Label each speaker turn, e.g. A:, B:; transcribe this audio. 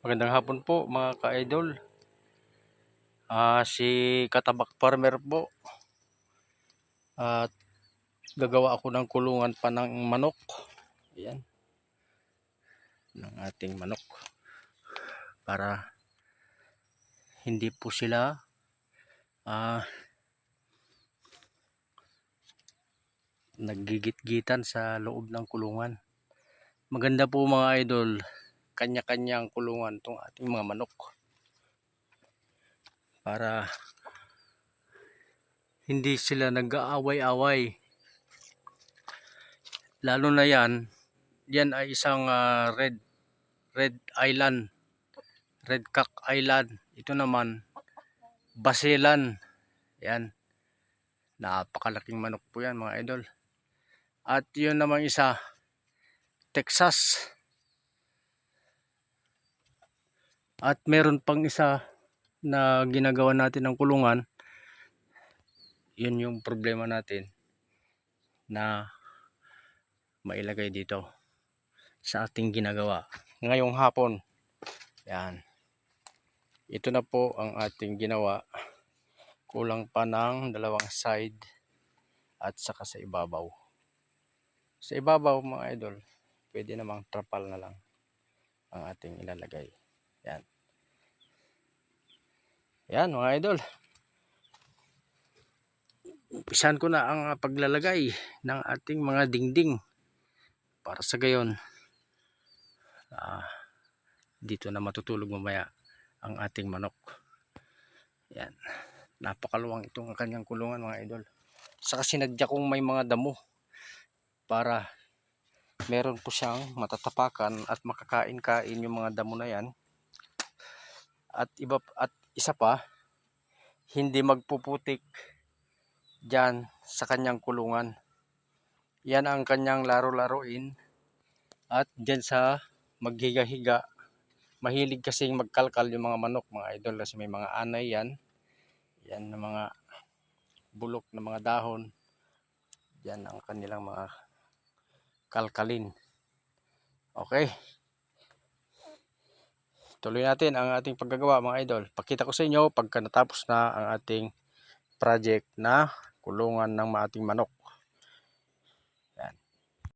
A: Magandang hapon po mga ka-idol. Si Katabak Farmer po. At gagawa ako ng kulungan pa ng manok. Ayan. Ng ating manok. Para hindi po sila naggigit-gitan sa loob ng kulungan. Maganda po mga idol, kanya-kanyang kulungan itong ating mga manok. Para hindi sila nag-aaway-away. Lalo na yan ay isang Red Island, Red Cock Island. Ito naman Basilan. Yan, napakalaking manok po yan mga idol. At yun naman isa, Texas. At meron pang isa na ginagawa natin ng kulungan. Yun yung problema natin na mailagay dito sa ating ginagawa ngayong hapon. Yan, ito na po ang ating ginawa. Kulang pa ng dalawang side at saka sa ibabaw. Sa ibabaw mga idol, pwede namang trapal na lang ang ating ilalagay. Yan. Yan mga idol. Umpisahan ko na ang paglalagay ng ating mga dingding. Para sa gayon, dito na matutulog mamaya ang ating manok. Yan. Napakaluwang itong kanyang kulungan mga idol. Saka sinadya kong may mga damo para meron po siyang matatapakan at makakain-kain yung mga damo na yan. At isa pa, hindi magpuputik dyan sa kanyang kulungan. Yan ang kanyang laro-laruin. At dyan sa maghiga-higa, mahilig kasing magkalkal yung mga manok mga idol, kasi may mga anay yan. Yan na mga bulok na mga dahon. Yan ang kanilang mga kalkalin. Okay. Tuloy natin ang ating paggagawa mga idol. Pakita ko sa inyo pagka natapos na ang ating project na kulungan ng ating manok.